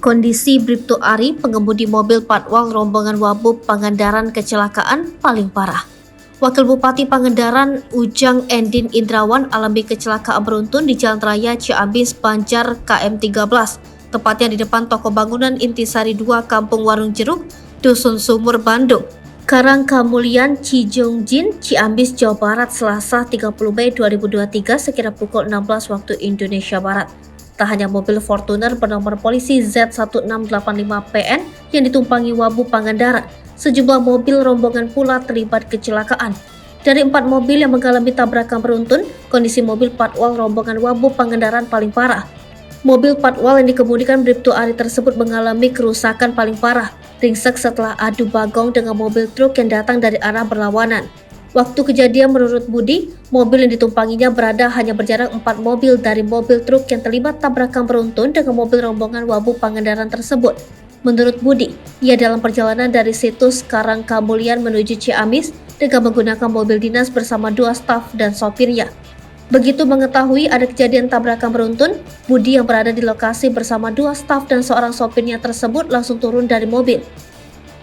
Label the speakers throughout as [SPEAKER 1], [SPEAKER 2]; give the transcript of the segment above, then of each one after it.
[SPEAKER 1] Kondisi Bribtu Ari, pengemudi mobil Patwal rombongan Wabub Pangandaran kecelakaan paling parah. Wakil Bupati Pangandaran Ujang Endin Indrawan alami kecelakaan beruntun di Jalan Raya Ciamis Banjar KM 13, tepatnya di depan toko bangunan Intisari 2 Kampung Warung Jeruk, Dusun Sumur, Bandung. Karangkamulian Cijongjin, Ciamis, Jawa Barat, Selasa 30 Mei 2023 sekira pukul 16 waktu Indonesia Barat. Tak hanya mobil Fortuner bernomor polisi Z1685PN yang ditumpangi Wabub Pangandaran, sejumlah mobil rombongan pula terlibat kecelakaan. Dari 4 mobil yang mengalami tabrakan beruntun, kondisi mobil Patwal rombongan Wabub Pangandaran paling parah. Mobil Patwal yang dikemudikan Bribtu Ari tersebut mengalami kerusakan paling parah, ringsek setelah adu bagong dengan mobil truk yang datang dari arah berlawanan. Waktu kejadian menurut Budi, mobil yang ditumpanginya berada hanya berjarak 4 mobil dari mobil truk yang terlibat tabrakan beruntun dengan mobil rombongan Wabub Pangandaran tersebut. Menurut Budi, ia dalam perjalanan dari situs Karangkamulian menuju Ciamis dengan menggunakan mobil dinas bersama 2 staf dan sopirnya. Begitu mengetahui ada kejadian tabrakan beruntun, Budi yang berada di lokasi bersama 2 staf dan seorang sopirnya tersebut langsung turun dari mobil,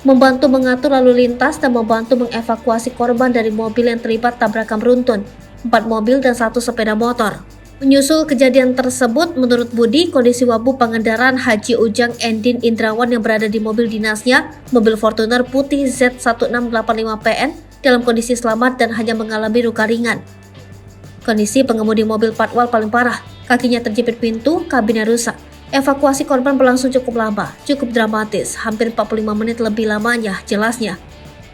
[SPEAKER 1] membantu mengatur lalu lintas dan membantu mengevakuasi korban dari mobil yang terlibat tabrakan beruntun, 4 mobil dan 1 sepeda motor. Menyusul kejadian tersebut, menurut Budi, kondisi Wabub Pangandaran Haji Ujang Endin Indrawan yang berada di mobil dinasnya, mobil Fortuner putih Z1685PN, dalam kondisi selamat dan hanya mengalami luka ringan. Kondisi pengemudi mobil Patwal paling parah, kakinya terjepit pintu, kabinnya rusak. Evakuasi korban berlangsung cukup lama, cukup dramatis, hampir 45 menit lebih lamanya jelasnya.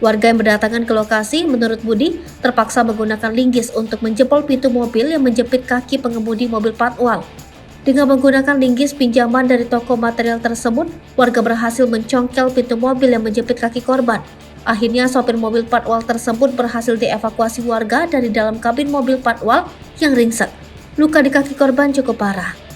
[SPEAKER 1] Warga yang berdatangan ke lokasi, menurut Budi, terpaksa menggunakan linggis untuk menjebol pintu mobil yang menjepit kaki pengemudi mobil Patwal. Dengan menggunakan linggis pinjaman dari toko material tersebut, warga berhasil mencongkel pintu mobil yang menjepit kaki korban. Akhirnya sopir mobil Patwal tersebut berhasil dievakuasi warga dari dalam kabin mobil Patwal yang ringsek. Luka di kaki korban cukup parah.